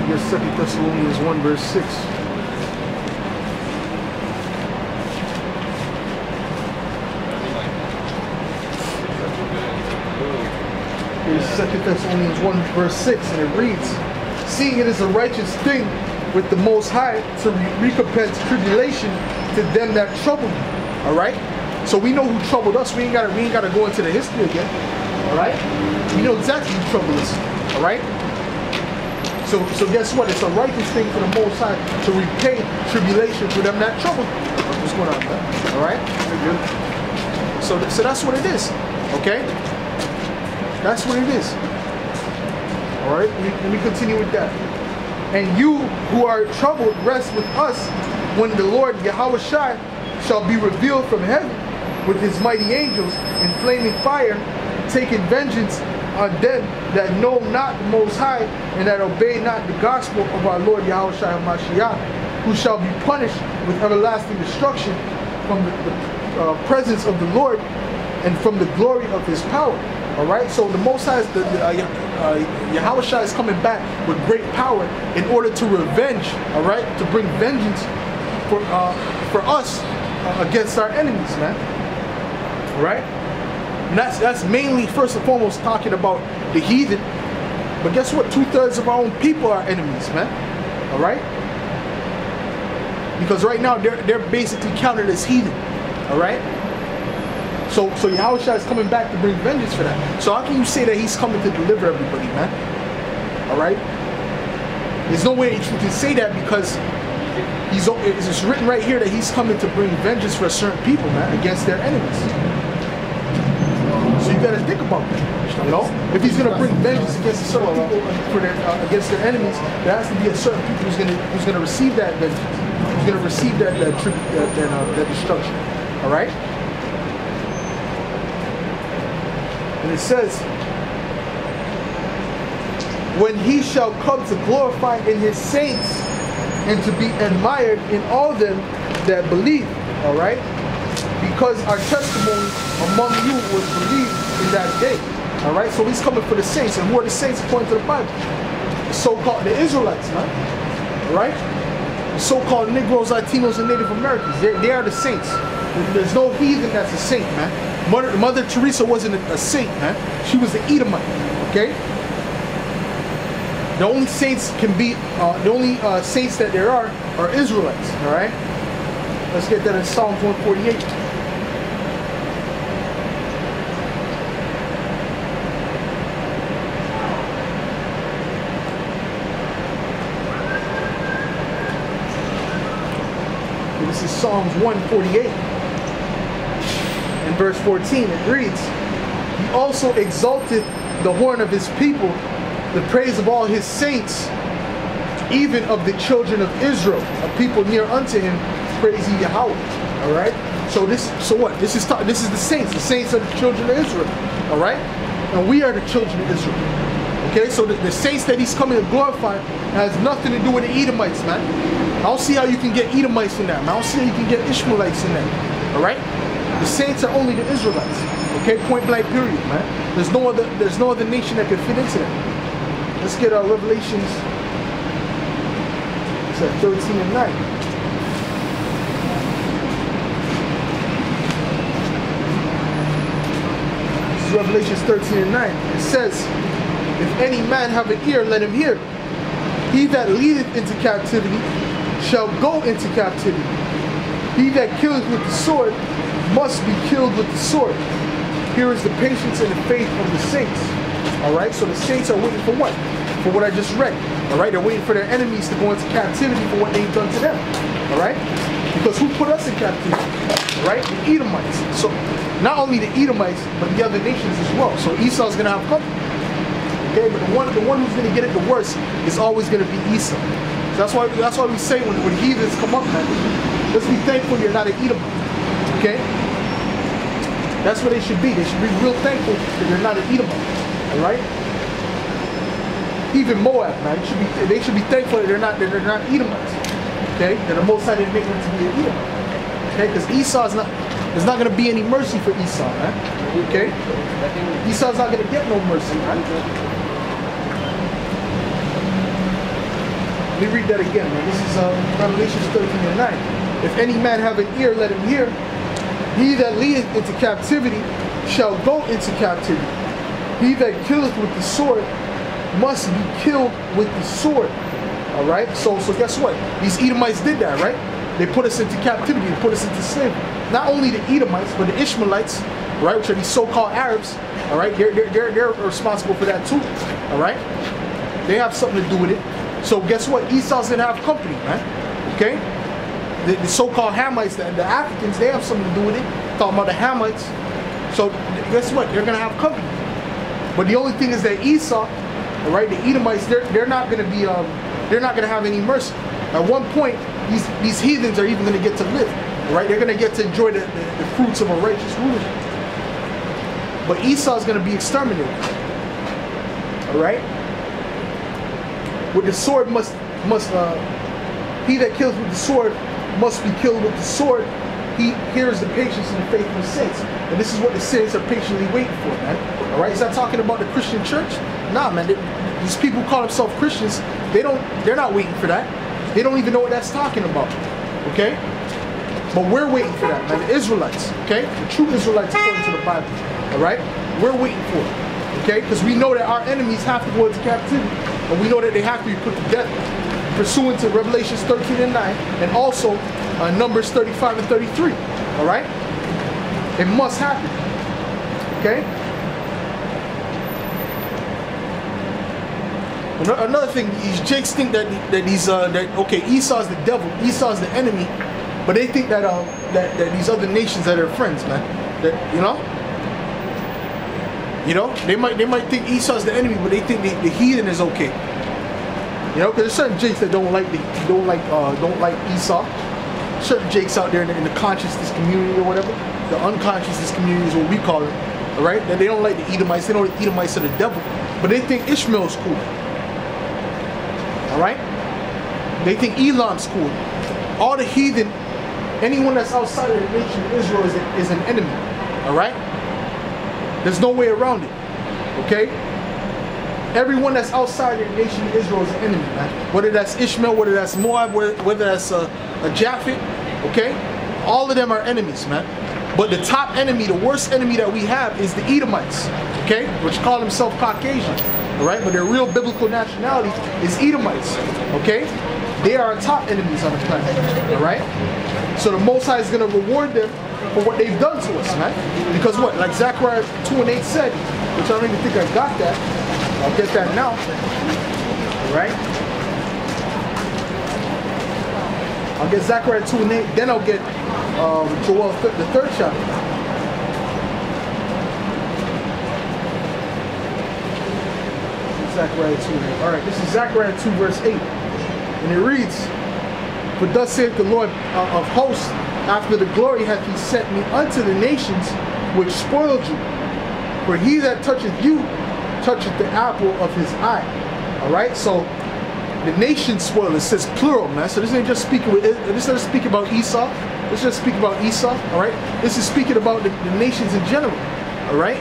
Your 2 Thessalonians 1 verse 6. Here's 2 Thessalonians 1 verse 6, and it reads, seeing it is a righteous thing with the Most High to recompense tribulation to them that trouble you. Alright? So we know who troubled us. We ain't gotta go into the history again. Alright? We know exactly who troubled us. Alright? So guess what? It's a righteous thing for the Most High to repay tribulation for them that trouble you. What's going on, man? Alright? So that's what it is. Okay? That's what it is. Alright? Let me continue with that. And you who are troubled, rest with us when the Lord Yahushua shall be revealed from heaven with his mighty angels in flaming fire, taking vengeance on them that know not the Most High and that obey not the gospel of our Lord Yahushua HaMashiach, who shall be punished with everlasting destruction from the presence of the Lord and from the glory of his power. Alright, so the Most High, Yahushua is coming back with great power in order to revenge, alright, to bring vengeance for us against our enemies, man. Alright? And that's mainly, first and foremost, talking about the heathen. But guess what? 2/3 of our own people are enemies, man. Alright? Because right now, they're basically counted as heathen. Alright? So Yahushua is coming back to bring vengeance for that. So how can you say that he's coming to deliver everybody, man? Alright? There's no way you can say that because it's written right here that he's coming to bring vengeance for certain people, man, against their enemies. So you gotta think about that. You know? If he's gonna bring vengeance against certain people for against their enemies, there has to be a certain people who's gonna receive that vengeance. Who's gonna receive that destruction. Alright? And it says, when he shall come to glorify in his saints and to be admired in all them that believe. Alright? Because our testimony among you was believed in that day. Alright? So he's coming for the saints. And who are the saints according to the Bible? The so-called the Israelites, man. Alright? The so-called Negroes, Latinos, and Native Americans. They are the saints. There's no heathen that's a saint, man. Mother Teresa wasn't a saint, man. She was an Edomite. Okay? The only saints can be, the only saints that there are Israelites. Alright? Let's get that in Psalms 148. This is Psalms 148. In verse 14 it reads, he also exalted the horn of his people, the praise of all his saints, even of the children of Israel, a people near unto him, praise ye Yahweh. Alright? So what? This is the saints. The saints are the children of Israel. Alright? And we are the children of Israel. Okay? So the saints that he's coming to glorify has nothing to do with the Edomites, man. I don't see how you can get Edomites in that, man. I don't see how you can get Ishmaelites in that. Alright? The saints are only the Israelites. Okay? Point blank period, man. There's no other nation that can fit into that. Let's get our Revelations. It's at 13 and 9. This is Revelations 13 and 9. It says, if any man have an ear, let him hear. He that leadeth into captivity shall go into captivity. He that killeth with the sword must be killed with the sword. Here is the patience and the faith of the saints. Alright, so the saints are waiting for what? For what I just read. Alright, they're waiting for their enemies to go into captivity for what they've done to them. Alright? Because who put us in captivity? Right? The Edomites. So not only the Edomites, but the other nations as well. So Esau's gonna have company. Okay, but the one who's gonna get it the worst is always gonna be Esau. So that's why we say when heathens come up, man, let's be thankful you're not an Edomite. Okay? That's what they should be. They should be real thankful that they're not an Edomite. Alright? Even Moab, man, they should be thankful that they're not Edomites. Okay? That the Most High didn't make them to be an Edomite. Okay? Because there's not going to be any mercy for Esau, man. Okay? Esau's not going to get no mercy, man. Let me read that again, man. This is Revelation 13:9. If any man have an ear, let him hear. He that leadeth into captivity shall go into captivity. He that killeth with the sword must be killed with the sword. All right. So guess what? These Edomites did that, right? They put us into captivity. They put us into slavery. Not only the Edomites, but the Ishmaelites, right, which are these so-called Arabs. All right. They're responsible for that too. All right. They have something to do with it. So guess what? Esau's gonna have company, man. Okay. The so-called Hamites, the Africans, they have something to do with it. Talking about the Hamites. So guess what? They're gonna have company. But the only thing is that Esau, all right, the Edomites, they're not gonna be they're not gonna have any mercy. At one point, these heathens are even gonna get to live, right? They're gonna get to enjoy the fruits of a righteous rulership. But Esau is gonna be exterminated. All right. With the sword he that kills with the sword must be killed with the sword. Here is the patience and the faithful saints. And this is what the saints are patiently waiting for, man. All right, is that talking about the Christian church? Nah, man. These people who call themselves Christians, they're not waiting for that. They don't even know what that's talking about. Okay? But we're waiting for that, man. The Israelites, okay? The true Israelites according to the Bible. All right? We're waiting for it. Okay? Because we know that our enemies have to go into captivity. And we know that they have to be put to death pursuant to Revelations 13:9 and also Numbers 35 and 33. All right? It must happen. Okay? Another thing, these jakes think that Esau's the devil, Esau's the enemy, but they think that that these other nations are their friends, man. That they might think Esau's the enemy, but they think the heathen is okay. You know, because there's certain jakes that don't like Esau. Certain jakes out there in the consciousness community or whatever, the unconsciousness community is what we call it. All right, that they don't like the Edomites. They know the Edomites are the devil, but they think Ishmael's cool. All right, they think Elam's cool. All the heathen, anyone that's outside of the nation of Israel is an enemy. All right, there's no way around it. Okay. Everyone that's outside of the nation of Israel is an enemy, man. Whether that's Ishmael, whether that's Moab, whether that's a Japheth, okay? All of them are enemies, man. But the top enemy, the worst enemy that we have is the Edomites, okay? Which call themselves Caucasian, all right? But their real biblical nationality is Edomites, okay? They are our top enemies on the planet, all right? So the Most High is going to reward them for what they've done to us, man. Because what? Like Zechariah 2:8 said, which I don't even think I got that. I'll get that now. All right? I'll get Zechariah 2:8, then I'll get Joel, the 3rd chapter. Zechariah 2:8. All right, this is Zechariah 2 verse 8. And it reads, "For thus saith the Lord of hosts, after the glory hath he sent me unto the nations which spoiled you. For he that toucheth you toucheth the apple of his eye." All right, so the nation spoiled. It says plural, man. So this ain't just speaking about Esau. This is just speaking about Esau. All right, this is speaking about the nations in general. All right,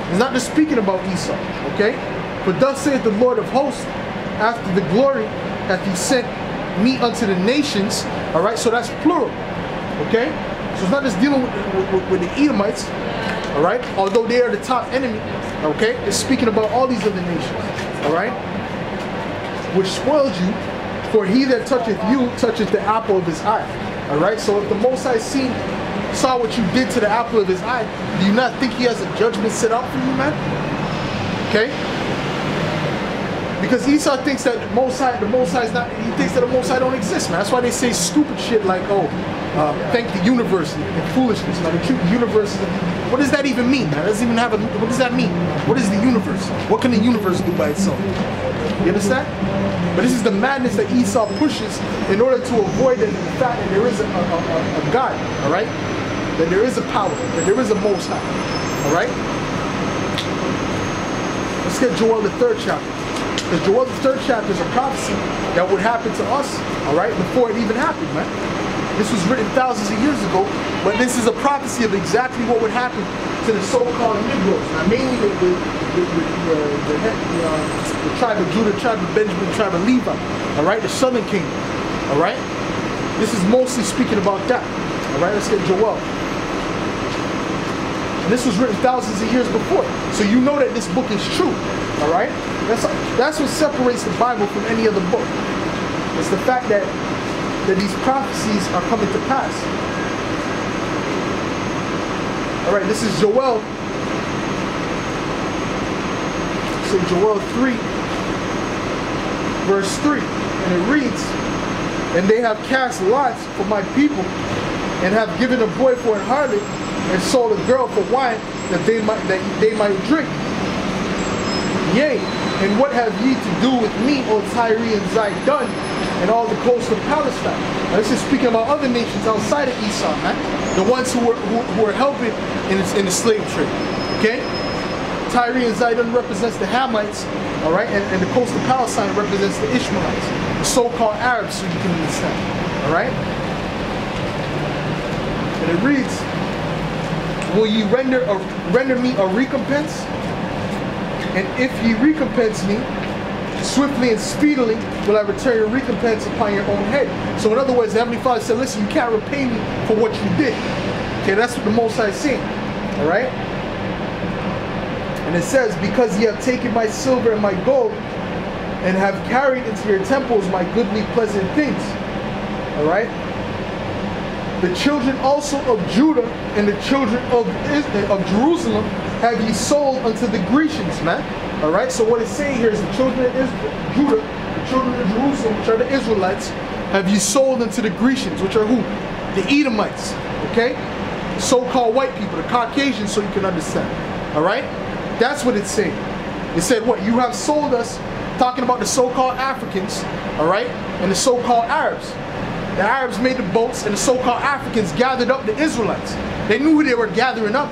it's not just speaking about Esau. Okay, for thus saith the Lord of hosts, after the glory hath he sent me unto the nations. All right, so that's plural. Okay, so it's not just dealing with the Edomites. All right, although they are the top enemy. Okay, it's speaking about all these other nations. All right, which spoiled you, for he that toucheth you toucheth the apple of his eye. All right, so if the Most High saw what you did to the apple of his eye, do you not think he has a judgment set out for you, man? Okay, because Esau thinks that the Most High is not. He thinks that the Most High don't exist, man. That's why they say stupid shit like, "Oh, thank the universe," and foolishness. Now, the universe is. What does that even mean? That doesn't even have a. What does that mean? What is the universe? What can the universe do by itself? You understand? But this is the madness that Esau pushes in order to avoid the fact that there is a God. All right? That there is a power. That there is a Most High. All right? Let's get Joel the 3rd chapter. Because Joel the 3rd chapter is a prophecy that would happen to us. All right? Before it even happened, man. This was written thousands of years ago, but this is a prophecy of exactly what would happen to the so-called Negroes. Now, mainly the tribe of Judah, tribe of Benjamin, tribe of Levi. All right, the southern kingdom. All right, this is mostly speaking about that. All right, let's get Joel. And this was written thousands of years before, so you know that this book is true. All right, that's what separates the Bible from any other book. It's the fact that these prophecies are coming to pass. All right, this is Joel. So Joel 3, verse 3, and it reads, "And they have cast lots for my people, and have given a boy for an harlot, and sold a girl for wine, that they might drink. Yea, and what have ye to do with me, O Tyre and Zidon, and all the coast of Palestine?" Now, this is speaking about other nations outside of Esau, man. The ones who were helping in the slave trade. Okay? Tyre and Zidon represents the Hamites, all right, and the coast of Palestine represents the Ishmaelites, the so-called Arabs, so you can understand. All right? And it reads, "Will ye render me a recompense? And if ye recompense me, swiftly and speedily will I return your recompense upon your own head." So in other words, the Heavenly Father said, listen, you can't repay me for what you did. Okay, that's what the Most High is saying. All right? And it says, "Because ye have taken my silver and my gold, and have carried into your temples my goodly pleasant things." All right? "The children also of Judah and the children of Jerusalem have ye sold unto the Grecians," man. All right, so what it's saying here is the children of Judah, the children of Jerusalem, which are the Israelites, have ye sold unto the Grecians, which are who? The Edomites, okay? So-called white people, the Caucasians, so you can understand. All right? That's what it's saying. It said, what? You have sold us, talking about the so-called Africans, all right? And the so-called Arabs. The Arabs made the boats, and the so-called Africans gathered up the Israelites. They knew who they were gathering up.